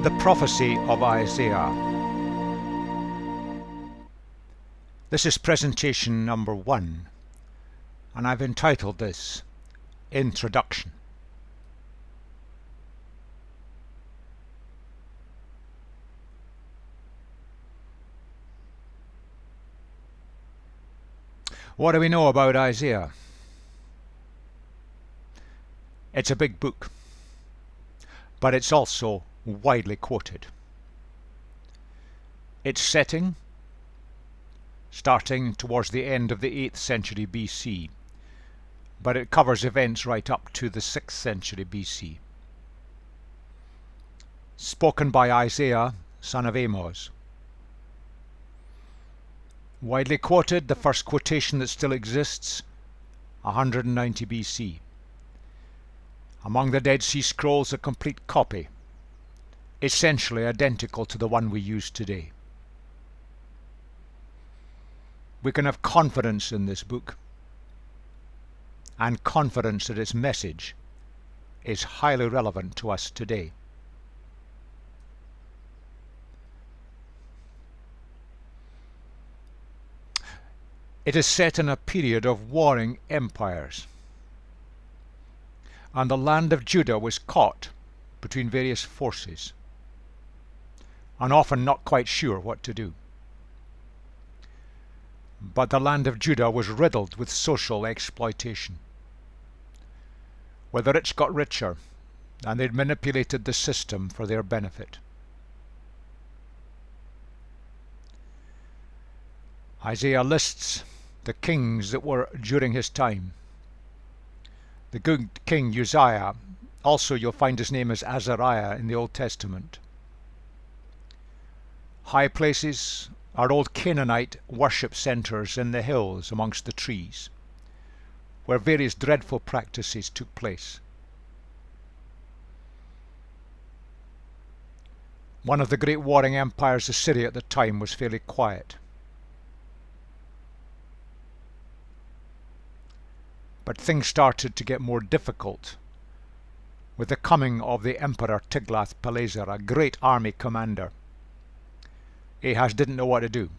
The Prophecy of Isaiah. This is presentation number 1, and I've entitled this Introduction. What do we know about Isaiah? It's a big book, but it's also widely quoted. Its setting, starting towards the end of the 8th century BC, but it covers events right up to the 6th century BC. Spoken by Isaiah, son of Amos. Widely quoted, the first quotation that still exists, 190 BC. Among the Dead Sea Scrolls, a complete copy, essentially identical to the one we use today. We can have confidence in this book, and confidence that its message is highly relevant to us today. It is set in a period of warring empires, and the land of Judah was caught between various forces, and often not quite sure what to do. But the land of Judah was riddled with social exploitation, where the rich got richer, and they manipulated the system for their benefit. Isaiah lists the kings that were during his time. The good king Uzziah, also you'll find his name as Azariah in the Old Testament. High places are old Canaanite worship centres in the hills amongst the trees, where various dreadful practices took place. One of the great warring empires, Assyria, at the time was fairly quiet. But things started to get more difficult with the coming of the Emperor Tiglath-Pileser, a great army commander. Ahaz didn't know what to do,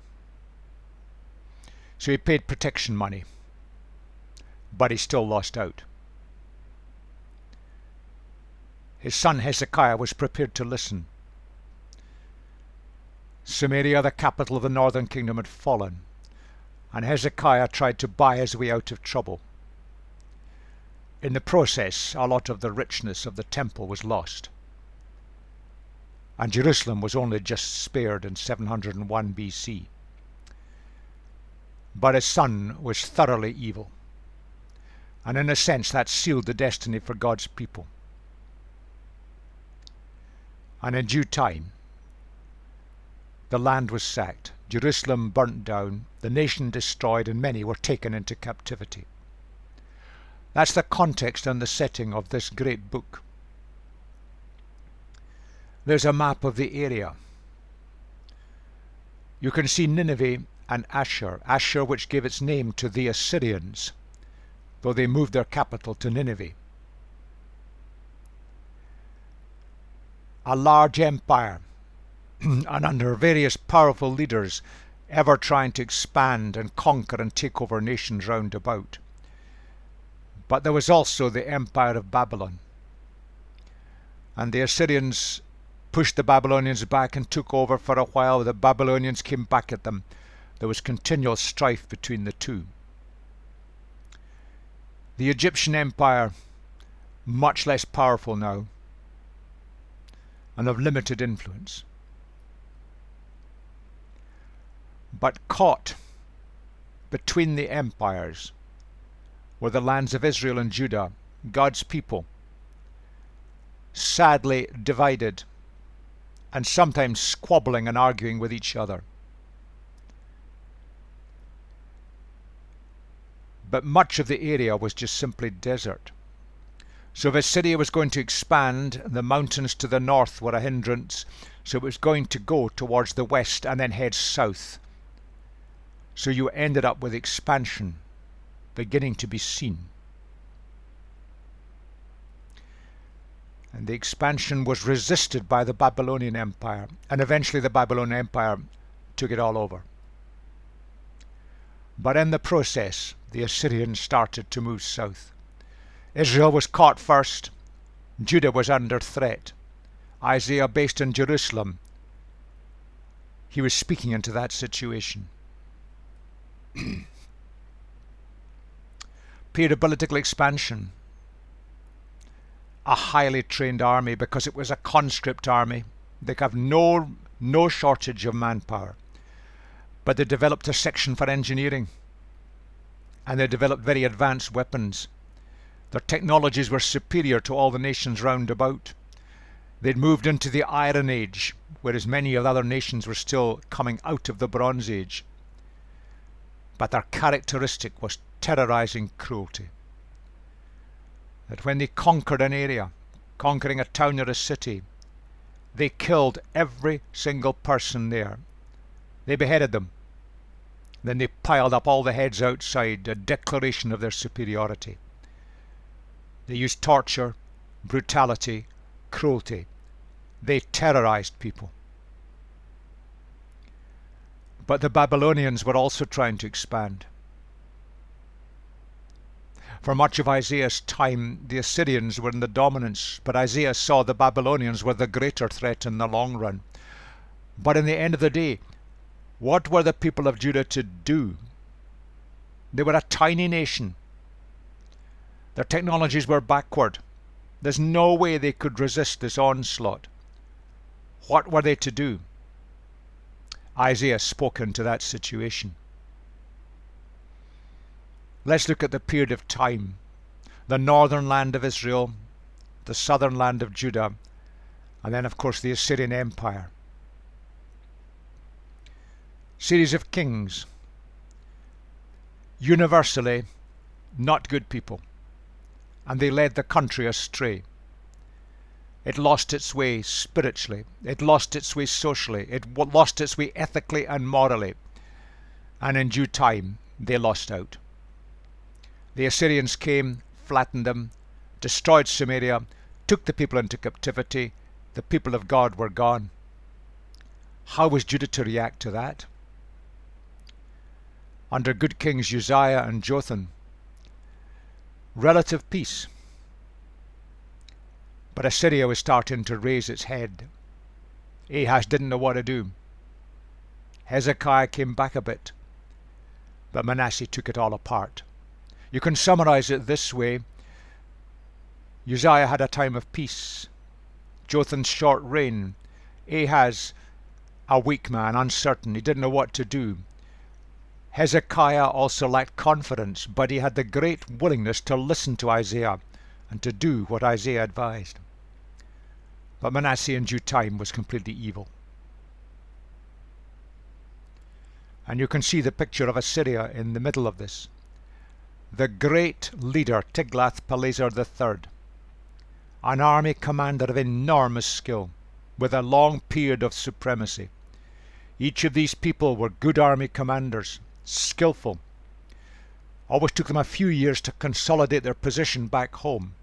so he paid protection money, but he still lost out. His son Hezekiah was prepared to listen. Samaria, the capital of the northern kingdom, had fallen, and Hezekiah tried to buy his way out of trouble. In the process, a lot of the richness of the temple was lost, and Jerusalem was only just spared in 701 BC. But his son was thoroughly evil, and in a sense that sealed the destiny for God's people. And in due time, the land was sacked, Jerusalem burnt down, the nation destroyed, and many were taken into captivity. That's the context and the setting of this great book. There's a map of the area. You can see Nineveh and Ashur, Ashur which gave its name to the Assyrians, though they moved their capital to Nineveh. A large empire, and under various powerful leaders, ever trying to expand and conquer and take over nations round about. But there was also the Empire of Babylon, and the Assyrians pushed the Babylonians back and took over for a while. The Babylonians came back at them. There was continual strife between the two. The Egyptian Empire, much less powerful now, and of limited influence. But caught between the empires were the lands of Israel and Judah, God's people, sadly divided and sometimes squabbling and arguing with each other. But much of the area was just simply desert. So if Assyria was going to expand, the mountains to the north were a hindrance, so it was going to go towards the west and then head south. So you ended up with expansion beginning to be seen. And the expansion was resisted by the Babylonian Empire, and eventually the Babylonian Empire took it all over. But in the process, the Assyrians started to move south. Israel was caught first. Judah was under threat. Isaiah, based in Jerusalem, he was speaking into that situation. Period of political expansion. A highly trained army, because it was a conscript army. They have no shortage of manpower. But they developed a section for engineering. And they developed very advanced weapons. Their technologies were superior to all the nations round about. They'd moved into the Iron Age, whereas many of the other nations were still coming out of the Bronze Age. But their characteristic was terrorizing cruelty. That when they conquered an area, conquering a town or a city, they killed every single person there. They beheaded them. Then they piled up all the heads outside, a declaration of their superiority. They used torture, brutality, cruelty. They terrorized people. But the Babylonians were also trying to expand. For much of Isaiah's time, the Assyrians were in the dominance, but Isaiah saw the Babylonians were the greater threat in the long run. But in the end of the day, what were the people of Judah to do? They were a tiny nation. Their technologies were backward. There's no way they could resist this onslaught. What were they to do? Isaiah spoke into that situation. Let's look at the period of time. The northern land of Israel, the southern land of Judah, and then of course the Assyrian Empire. Series of kings. Universally not good people. And they led the country astray. It lost its way spiritually. It lost its way socially. It lost its way ethically and morally. And in due time, they lost out. The Assyrians came, flattened them, destroyed Samaria, took the people into captivity. The people of God were gone. How was Judah to react to that? Under good kings Uzziah and Jotham, relative peace. But Assyria was starting to raise its head. Ahaz didn't know what to do. Hezekiah came back a bit, but Manasseh took it all apart. You can summarize it this way. Uzziah had a time of peace. Jotham's short reign. Ahaz, a weak man, uncertain. He didn't know what to do. Hezekiah also lacked confidence, but he had the great willingness to listen to Isaiah and to do what Isaiah advised. But Manasseh in due time was completely evil. And you can see the picture of Assyria in the middle of this. The great leader Tiglath-Pileser III, an army commander of enormous skill, with a long period of supremacy. Each of these people were good army commanders, skillful. Always took them a few years to consolidate their position back home.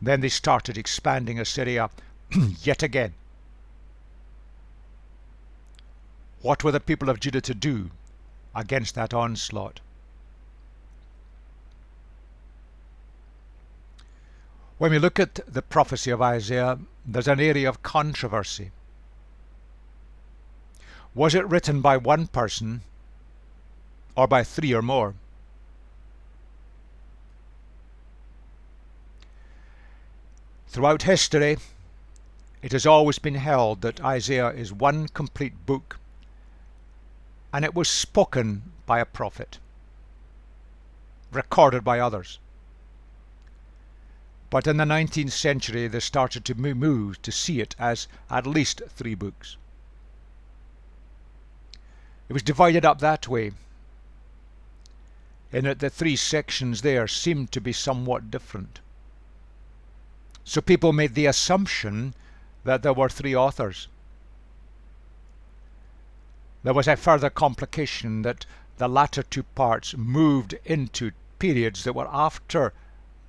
Then they started expanding Assyria yet again. What were the people of Judah to do against that onslaught? When we look at the prophecy of Isaiah, there's an area of controversy. Was it written by one person or by three or more? Throughout history, it has always been held that Isaiah is one complete book, and it was spoken by a prophet, recorded by others. But in the 19th century, they started to move to see it as at least 3 books. It was divided up that way, in that the 3 sections there seemed to be somewhat different. So people made the assumption that there were 3 authors. There was a further complication that the latter 2 parts moved into periods that were after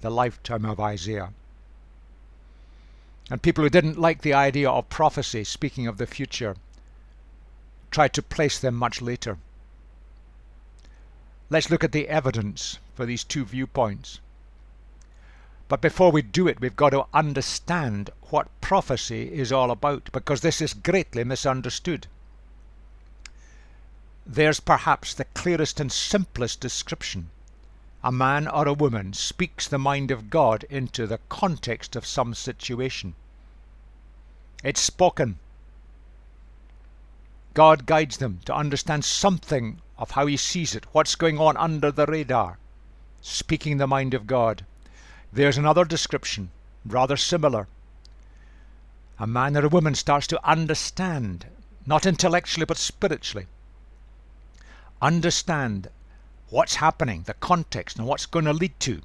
the lifetime of Isaiah. And people who didn't like the idea of prophecy, speaking of the future, tried to place them much later. Let's look at the evidence for these two viewpoints. But before we do it, we've got to understand what prophecy is all about, because this is greatly misunderstood. There's perhaps the clearest and simplest description. A man or a woman speaks the mind of God into the context of some situation. It's spoken. God guides them to understand something of how he sees it, what's going on under the radar. Speaking the mind of God. There's another description, rather similar. A man or a woman starts to understand, not intellectually but spiritually. Understand what's happening, the context, and what's going to lead to,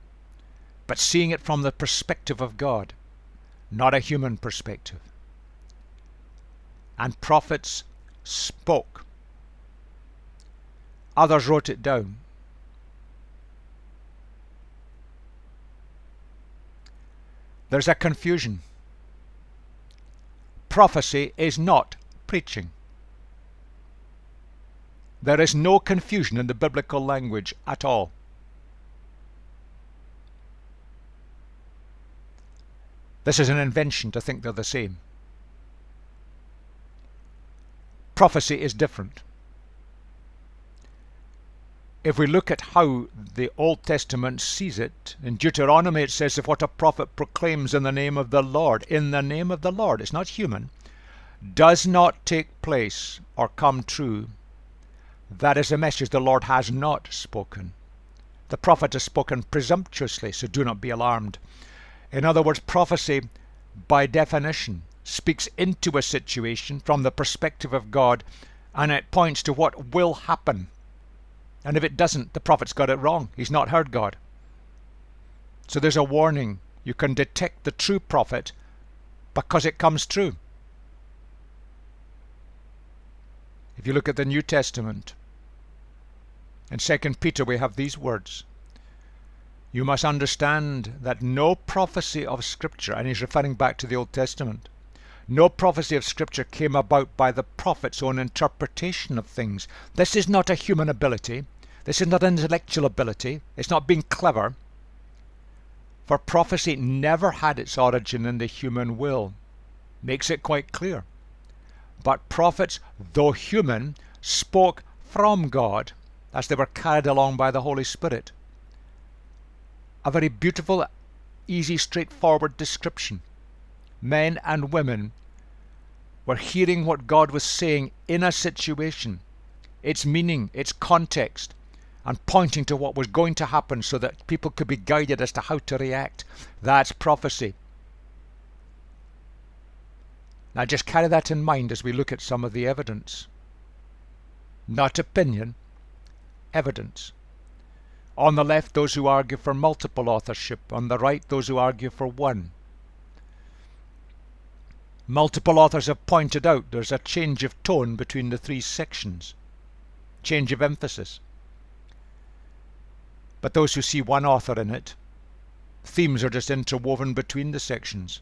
but seeing it from the perspective of God, not a human perspective. And prophets spoke. Others wrote it down. There's a confusion. Prophecy is not preaching. There is no confusion in the biblical language at all. This is an invention to think they're the same. Prophecy is different. If we look at how the Old Testament sees it, in Deuteronomy it says, if what a prophet proclaims in the name of the Lord, in the name of the Lord, it's not human, does not take place or come true, that is a message the Lord has not spoken. The prophet has spoken presumptuously, so do not be alarmed. In other words, prophecy, by definition, speaks into a situation from the perspective of God, and it points to what will happen. And if it doesn't, the prophet's got it wrong. He's not heard God. So there's a warning. You can detect the true prophet because it comes true. If you look at the New Testament, in 2 Peter we have these words. You must understand that no prophecy of Scripture, and he's referring back to the Old Testament, no prophecy of Scripture came about by the prophet's own interpretation of things. This is not a human ability. This is not an intellectual ability. It's not being clever. For prophecy never had its origin in the human will. Makes it quite clear. But prophets, though human, spoke from God as they were carried along by the Holy Spirit. A very beautiful, easy, straightforward description. Men and women were hearing what God was saying in a situation, its meaning, its context, and pointing to what was going to happen so that people could be guided as to how to react. That's prophecy. Now just carry that in mind as we look at some of the evidence. Not opinion, evidence. On the left, those who argue for multiple authorship. On the right, those who argue for one. Multiple authors have pointed out there's a change of tone between the three sections. Change of emphasis. But those who see one author in it, themes are just interwoven between the sections.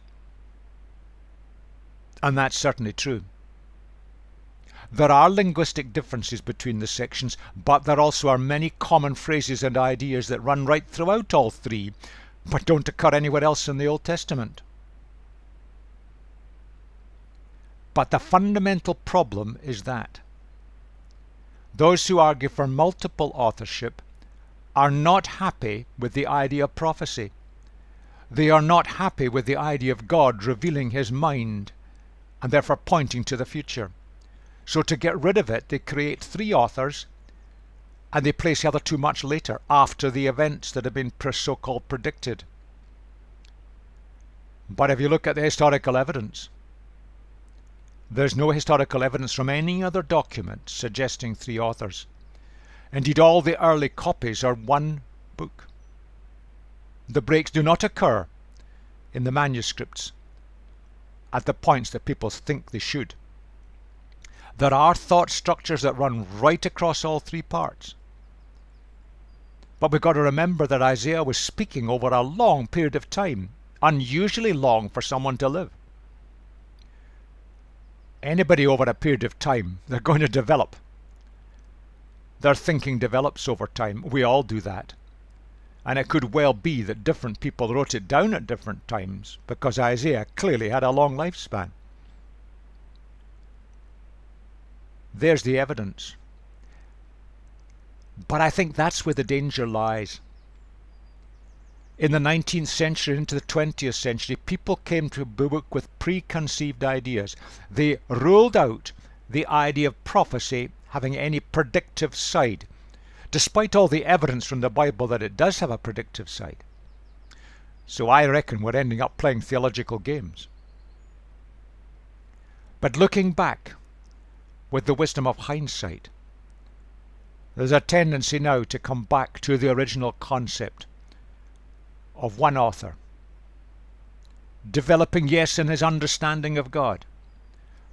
And that's certainly true. There are linguistic differences between the sections, but there also are many common phrases and ideas that run right throughout all three, but don't occur anywhere else in the Old Testament. But the fundamental problem is that those who argue for multiple authorship are not happy with the idea of prophecy. They are not happy with the idea of God revealing his mind and therefore pointing to the future. So to get rid of it, they create three authors and they place the other two much later, after the events that have been so-called predicted. But if you look at the historical evidence, there's no historical evidence from any other document suggesting three authors. Indeed, all the early copies are one book. The breaks do not occur in the manuscripts at the points that people think they should. There are thought structures that run right across all three parts. But we've got to remember that Isaiah was speaking over a long period of time, unusually long for someone to live. Anybody over a period of time, they're going to develop. Their thinking develops over time. We all do that. And it could well be that different people wrote it down at different times, because Isaiah clearly had a long lifespan. There's the evidence. But I think that's where the danger lies. In the 19th century into the 20th century, people came to the book with preconceived ideas. They ruled out the idea of prophecy having any predictive side, despite all the evidence from the Bible that it does have a predictive side. So I reckon we're ending up playing theological games. But looking back, with the wisdom of hindsight, there's a tendency now to come back to the original concept of one author, developing, yes, in his understanding of God,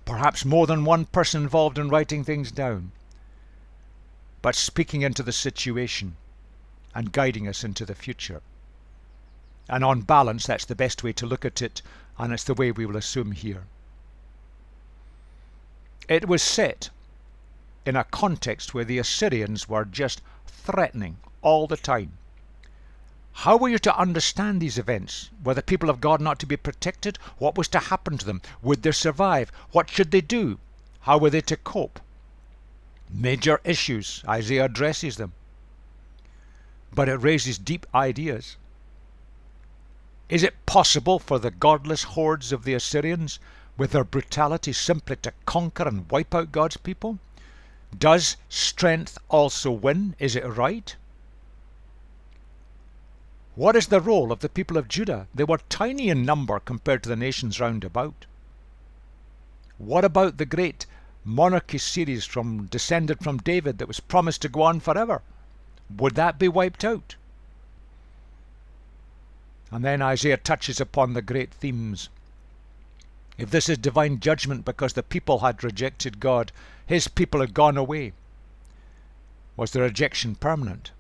perhaps more than one person involved in writing things down, but speaking into the situation and guiding us into the future. And on balance, that's the best way to look at it, and it's the way we will assume here. It was set in a context where the Assyrians were just threatening all the time. How were you to understand these events? Were the people of God not to be protected? What was to happen to them? Would they survive? What should they do? How were they to cope? Major issues. Isaiah addresses them. But it raises deep ideas. Is it possible for the godless hordes of the Assyrians, with their brutality, simply to conquer and wipe out God's people? Does strength also win? Is it right? What is the role of the people of Judah? They were tiny in number compared to the nations round about. What about the great monarchy series descended from David that was promised to go on forever? Would that be wiped out? And then Isaiah touches upon the great themes. If this is divine judgment because the people had rejected God, his people had gone away, was the rejection permanent?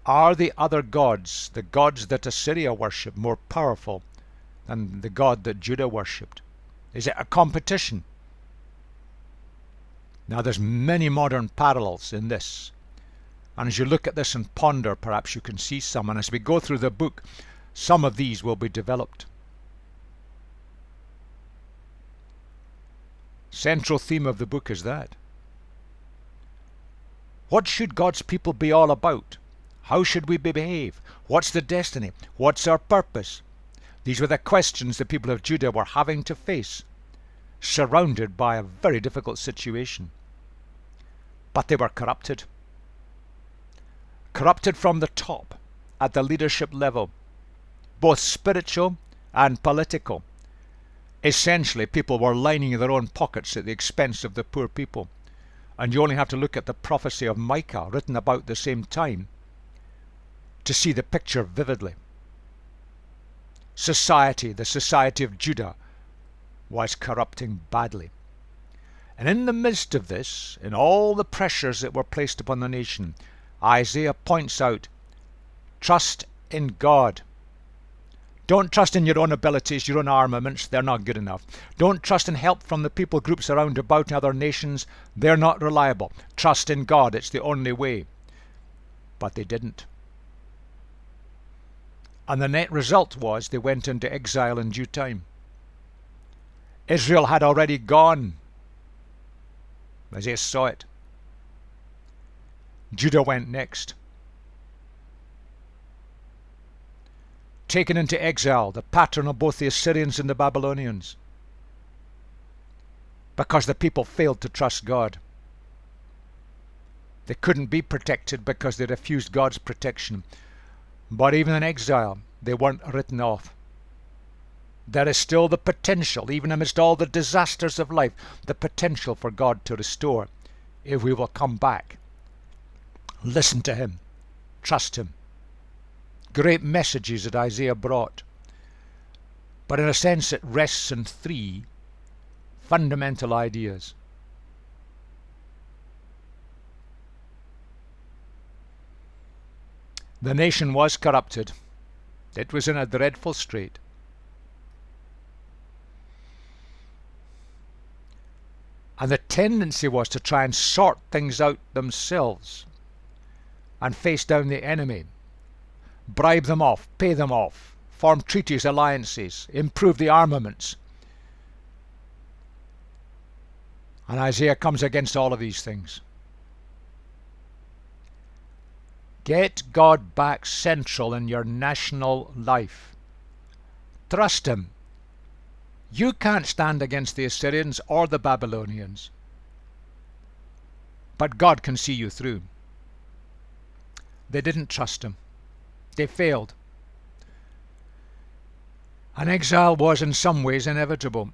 Are the other gods, the gods that Assyria worshipped, more powerful than the God that Judah worshipped? Is it a competition? Now there's many modern parallels in this. And as you look at this and ponder, perhaps you can see some. And as we go through the book, some of these will be developed. Central theme of the book is that. What should God's people be all about? How should we behave? What's the destiny? What's our purpose? These were the questions the people of Judah were having to face, surrounded by a very difficult situation. But they were corrupted. Corrupted from the top, at the leadership level, both spiritual and political. Essentially, people were lining their own pockets at the expense of the poor people. And you only have to look at the prophecy of Micah, written about the same time, to see the picture vividly. Society, the society of Judah, was corrupting badly. And in the midst of this, in all the pressures that were placed upon the nation, Isaiah points out, trust in God. Don't trust in your own abilities, your own armaments, they're not good enough. Don't trust in help from the people groups around about in other nations, they're not reliable. Trust in God, it's the only way. But they didn't. And the net result was they went into exile in due time. Israel had already gone. Isaiah saw it. Judah went next. Taken into exile, the pattern of both the Assyrians and the Babylonians. Because the people failed to trust God. They couldn't be protected because they refused God's protection. But even in exile, they weren't written off. There is still the potential, even amidst all the disasters of life, the potential for God to restore, if we will come back. Listen to him. Trust him. Great messages that Isaiah brought. But in a sense it rests in three fundamental ideas. The nation was corrupted. It was in a dreadful strait. And the tendency was to try and sort things out themselves and face down the enemy, bribe them off, pay them off, form treaties, alliances, improve the armaments. And Isaiah comes against all of these things. Get God back central in your national life. Trust Him. You can't stand against the Assyrians or the Babylonians, but God can see you through. They didn't trust Him. They failed. And exile was in some ways inevitable.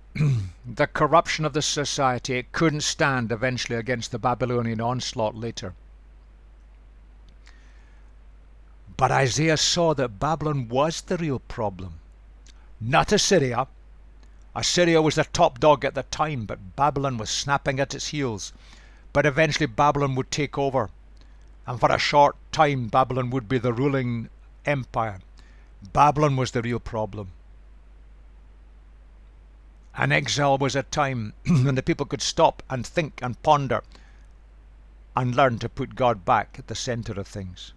The corruption of the society, it couldn't stand eventually against the Babylonian onslaught later. But Isaiah saw that Babylon was the real problem, not Assyria. Assyria was the top dog at the time, but Babylon was snapping at its heels. But eventually Babylon would take over, and for a short time Babylon would be the ruling empire. Babylon was the real problem. And exile was a time when the people could stop and think and ponder and learn to put God back at the center of things.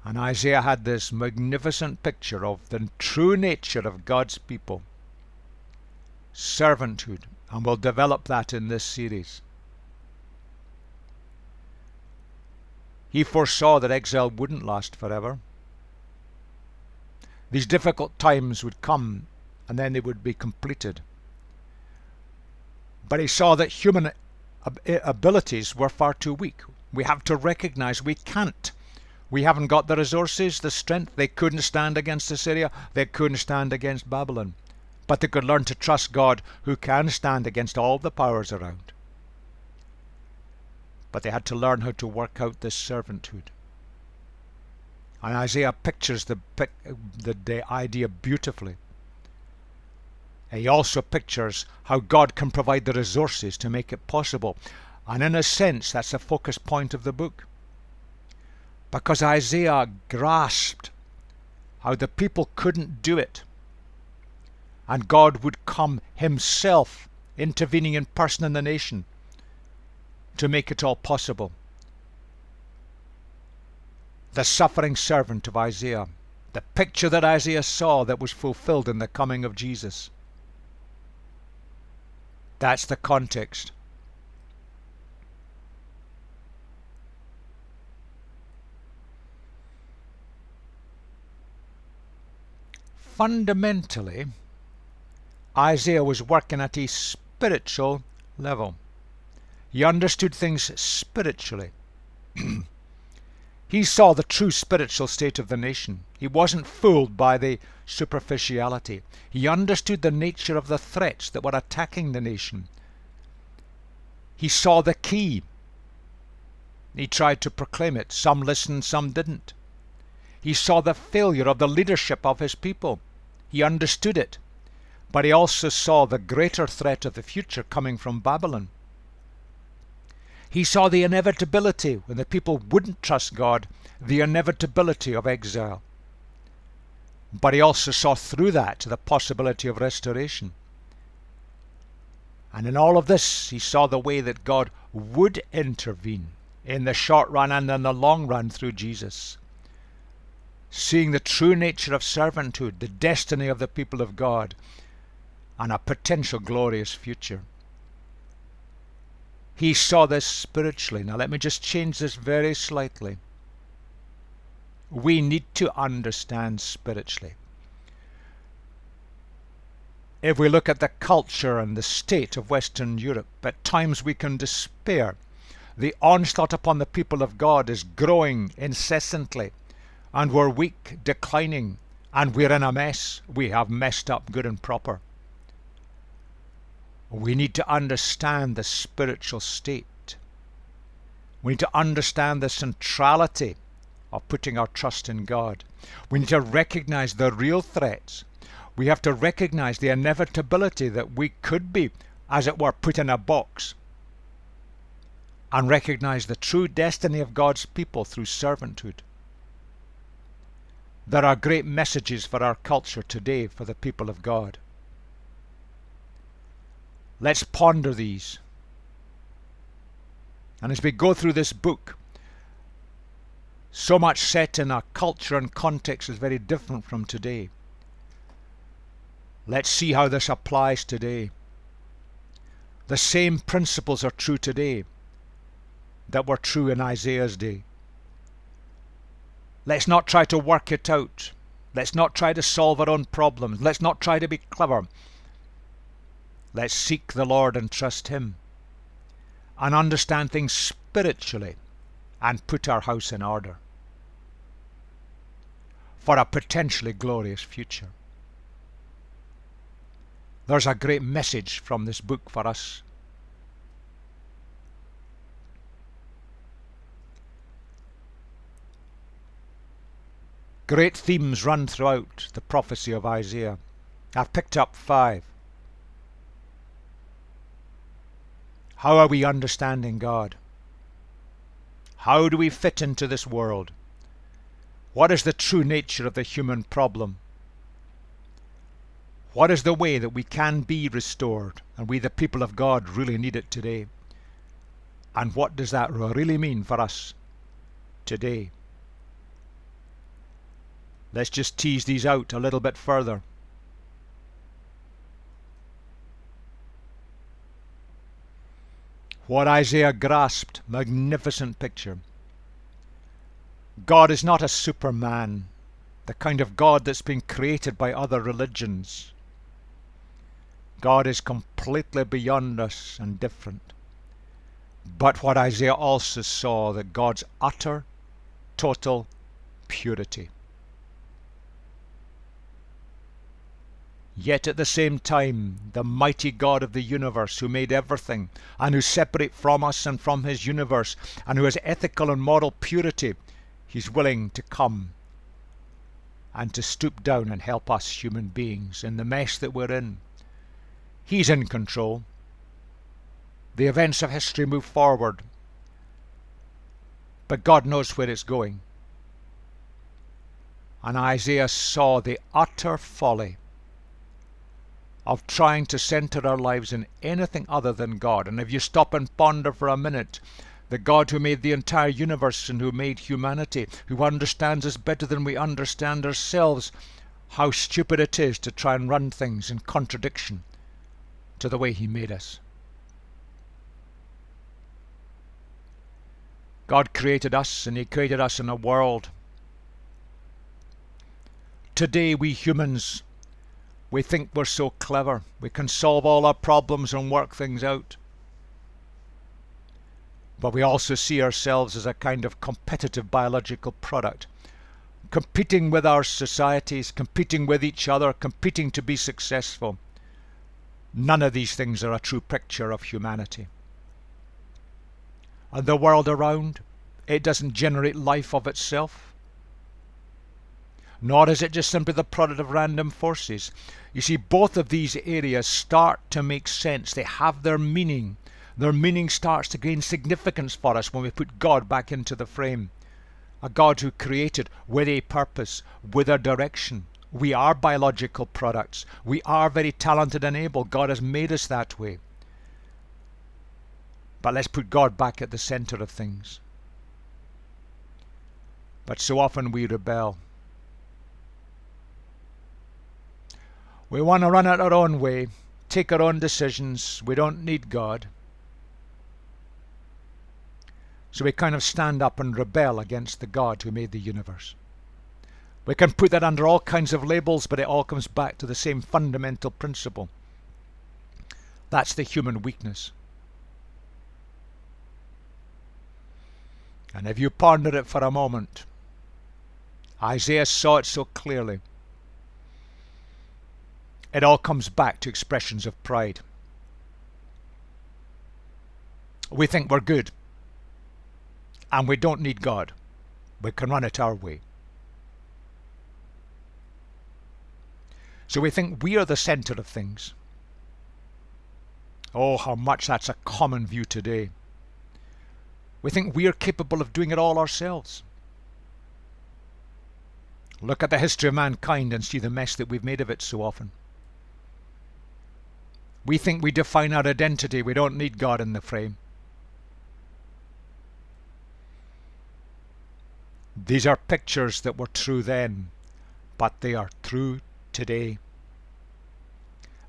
And Isaiah had this magnificent picture of the true nature of God's people. Servanthood. And we'll develop that in this series. He foresaw that exile wouldn't last forever. These difficult times would come and then they would be completed. But he saw that human abilities were far too weak. We have to recognize we can't. We haven't got the resources, the strength. They couldn't stand against Assyria. They couldn't stand against Babylon. But they could learn to trust God, who can stand against all the powers around. But they had to learn how to work out this servanthood. And Isaiah pictures the idea beautifully. He also pictures how God can provide the resources to make it possible. And in a sense, that's the focus point of the book. Because Isaiah grasped how the people couldn't do it. And God would come Himself, intervening in person in the nation, to make it all possible. The suffering servant of Isaiah. The picture that Isaiah saw that was fulfilled in the coming of Jesus. That's the context. Fundamentally, Isaiah was working at a spiritual level. He understood things spiritually. He saw the true spiritual state of the nation. He wasn't fooled by the superficiality. He understood the nature of the threats that were attacking the nation. He saw the key. He tried to proclaim it. Some listened, some didn't. He saw the failure of the leadership of his people. He understood it. But he also saw the greater threat of the future coming from Babylon. He saw the inevitability, when the people wouldn't trust God, the inevitability of exile. But he also saw through that the possibility of restoration. And in all of this, he saw the way that God would intervene in the short run and in the long run through Jesus. Seeing the true nature of servanthood, the destiny of the people of God, and a potential glorious future. He saw this spiritually. Now let me just change this very slightly. We need to understand spiritually. If we look at the culture and the state of Western Europe, at times we can despair. The onslaught upon the people of God is growing incessantly, and we're weak, declining, and we're in a mess. We have messed up good and proper. We need to understand the spiritual state. We need to understand the centrality of putting our trust in God. We need to recognize the real threats. We have to recognize the inevitability that we could be, as it were, put in a box. And recognize the true destiny of God's people through servanthood. There are great messages for our culture today for the people of God. Let's ponder these. And as we go through this book, so much set in a culture and context is very different from today. Let's see how this applies today. The same principles are true today that were true in Isaiah's day. Let's not try to work it out. Let's not try to solve our own problems. Let's not try to be clever. Let's seek the Lord and trust Him and understand things spiritually and put our house in order for a potentially glorious future. There's a great message from this book for us. Great themes run throughout the prophecy of Isaiah. I've picked up 5. How are we understanding God? How do we fit into this world? What is the true nature of the human problem? What is the way that we can be restored, and we the people of God really need it today? And what does that really mean for us today? Let's just tease these out a little bit further. What Isaiah grasped, magnificent picture. God is not a superman, the kind of God that's been created by other religions. God is completely beyond us and different. But what Isaiah also saw, that God's utter, total purity. Yet at the same time, the mighty God of the universe, who made everything, and who separates from us and from His universe, and who has ethical and moral purity, He's willing to come and to stoop down and help us human beings in the mess that we're in. He's in control. The events of history move forward, but God knows where it's going. And Isaiah saw the utter folly of trying to center our lives in anything other than God. And if you stop and ponder for a minute, the God who made the entire universe and who made humanity, who understands us better than we understand ourselves, how stupid it is to try and run things in contradiction to the way He made us. God created us, and He created us in a world. Today we humans, we think we're so clever. We can solve all our problems and work things out. But we also see ourselves as a kind of competitive biological product, competing with our societies, competing with each other, competing to be successful. None of these things are a true picture of humanity. And the world around, it doesn't generate life of itself. Nor is it just simply the product of random forces. You see, both of these areas start to make sense. They have their meaning. Their meaning starts to gain significance for us when we put God back into the frame. A God who created with a purpose, with a direction. We are biological products. We are very talented and able. God has made us that way. But let's put God back at the center of things. But so often we rebel. We want to run it our own way, take our own decisions. We don't need God. So we kind of stand up and rebel against the God who made the universe. We can put that under all kinds of labels, but it all comes back to the same fundamental principle. That's the human weakness. And if you ponder it for a moment, Isaiah saw it so clearly. It all comes back to expressions of pride. We think we're good, and we don't need God. We can run it our way. So we think we are the center of things. Oh, how much that's a common view today. We think we are capable of doing it all ourselves. Look at the history of mankind and see the mess that we've made of it so often. We think we define our identity. We don't need God in the frame. These are pictures that were true then, but they are true today.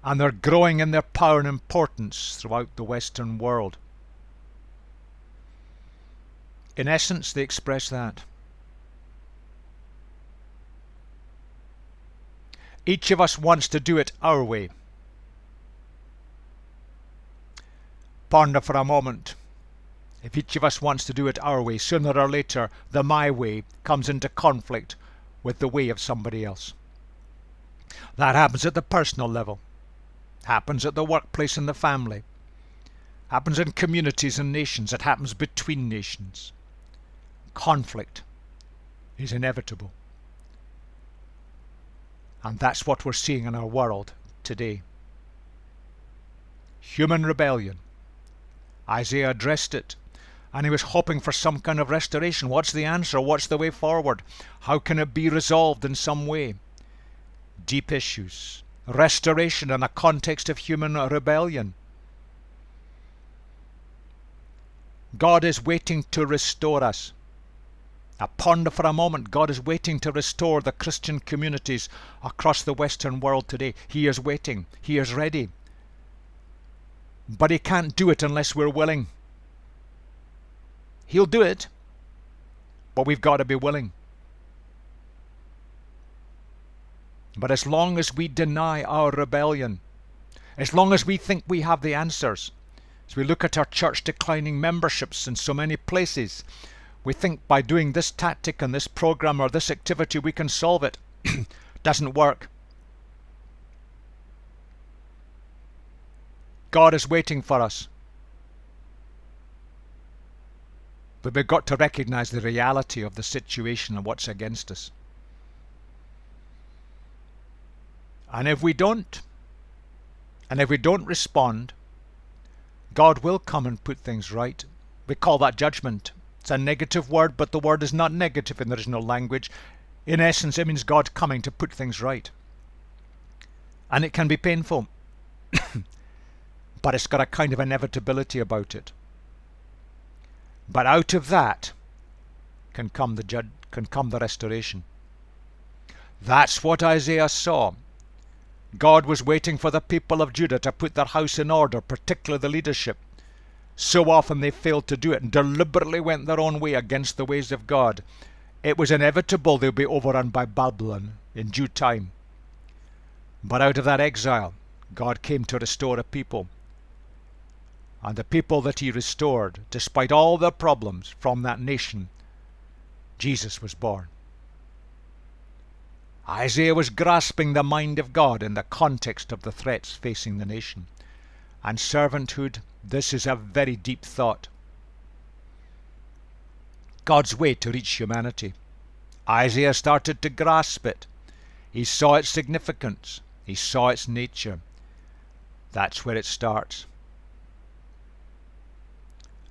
And they're growing in their power and importance throughout the Western world. In essence, they express that. Each of us wants to do it our way. Ponder for a moment. If each of us wants to do it our way, sooner or later the my way comes into conflict with the way of somebody else. That happens at the personal level. Happens at the workplace and the family. Happens in communities and nations. It happens between nations. Conflict is inevitable. And that's what we're seeing in our world today. Human rebellion. Isaiah addressed it, and he was hoping for some kind of restoration. What's the answer? What's the way forward? How can it be resolved in some way? Deep issues. Restoration in a context of human rebellion. God is waiting to restore us. Now ponder for a moment. God is waiting to restore the Christian communities across the Western world today. He is waiting. He is ready. But he can't do it unless we're willing. He'll do it, but we've got to be willing. But as long as we deny our rebellion, as long as we think we have the answers, as we look at our church declining memberships in so many places, we think by doing this tactic and this program or this activity we can solve it. Doesn't work. God is waiting for us. But we've got to recognize the reality of the situation and what's against us. And if we don't respond, God will come and put things right. We call that judgment. It's a negative word, but the word is not negative in the original language. In essence, it means God coming to put things right. And it can be painful. But it's got a kind of inevitability about it. But out of that can come the restoration. That's what Isaiah saw. God was waiting for the people of Judah to put their house in order, particularly the leadership. So often they failed to do it and deliberately went their own way against the ways of God. It was inevitable they'll be overrun by Babylon in due time. But out of that exile, God came to restore a people. And the people that he restored, despite all their problems from that nation, Jesus was born. Isaiah was grasping the mind of God in the context of the threats facing the nation. And servanthood, this is a very deep thought. God's way to reach humanity. Isaiah started to grasp it. He saw its significance. He saw its nature. That's where it starts.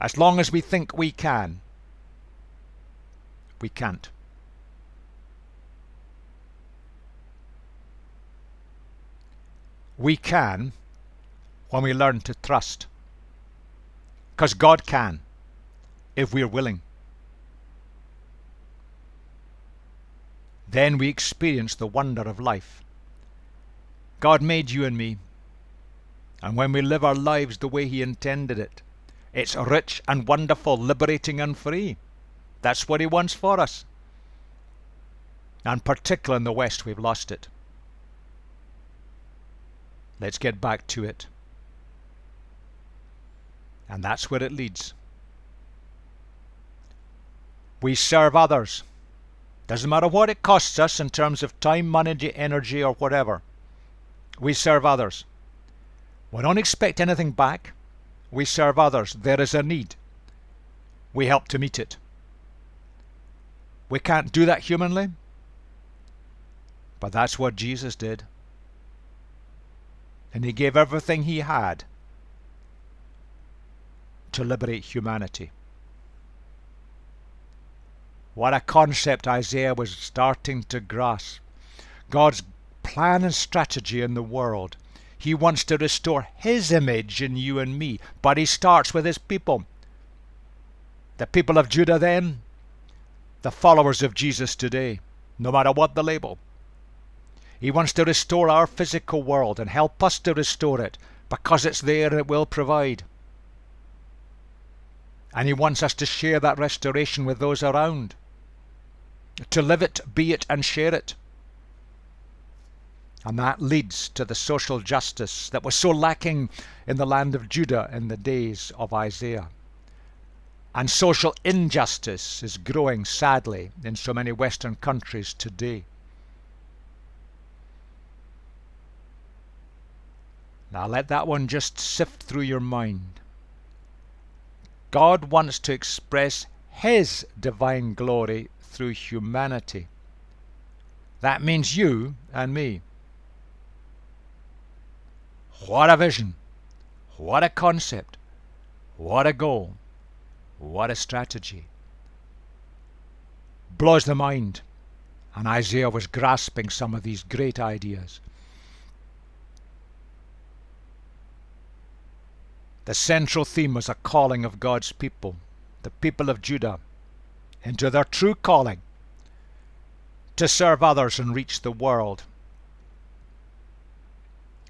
As long as we think we can, we can't. We can when we learn to trust. Because God can, if we're willing. Then we experience the wonder of life. God made you and me. And when we live our lives the way he intended it, it's rich and wonderful, liberating and free. That's what he wants for us. And particularly in the West, we've lost it. Let's get back to it. And that's where it leads. We serve others. Doesn't matter what it costs us in terms of time, money, energy, or whatever. We serve others. We don't expect anything back. We serve others. There is a need. We help to meet it. We can't do that humanly, but that's what Jesus did. And he gave everything he had to liberate humanity. What a concept Isaiah was starting to grasp. God's plan and strategy in the world. He wants to restore His image in you and me, but He starts with His people. The people of Judah then, the followers of Jesus today, no matter what the label. He wants to restore our physical world and help us to restore it, because it's there and it will provide. And He wants us to share that restoration with those around, to live it, be it, and share it. And that leads to the social justice that was so lacking in the land of Judah in the days of Isaiah. And social injustice is growing, sadly, in so many Western countries today. Now let that one just sift through your mind. God wants to express His divine glory through humanity. That means you and me. What a vision! What a concept! What a goal! What a strategy! Blows the mind. And Isaiah was grasping some of these great ideas. The central theme was a calling of God's people, the people of Judah, into their true calling, to serve others and reach the world,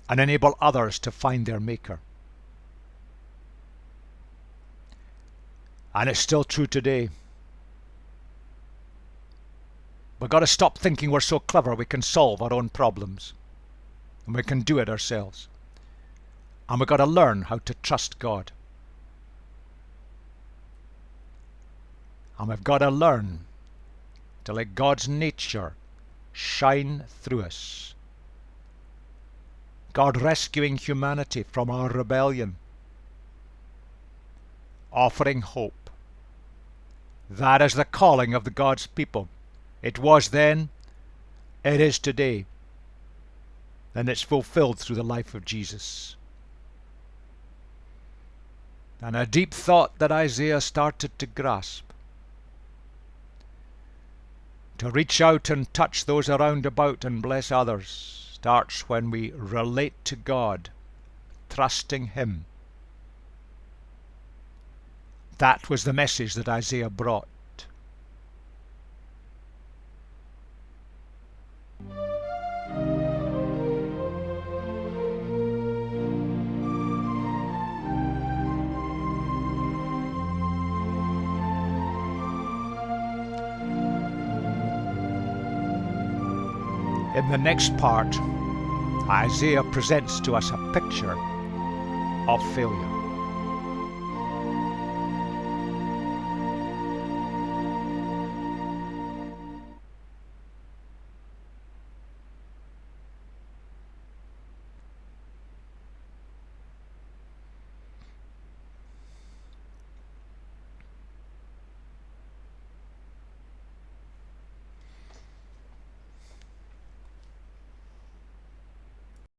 and enable others to find their Maker. And it's still true today. We've got to stop thinking we're so clever we can solve our own problems, and we can do it ourselves. And we've got to learn how to trust God. And we've got to learn to let God's nature shine through us. God rescuing humanity from our rebellion, offering hope. That is the calling of the God's people. It was then, it is today, and it's fulfilled through the life of Jesus. And a deep thought that Isaiah started to grasp. To reach out and touch those around about and bless others starts when we relate to God, trusting Him. That was the message that Isaiah brought. In the next part, Isaiah presents to us a picture of failure.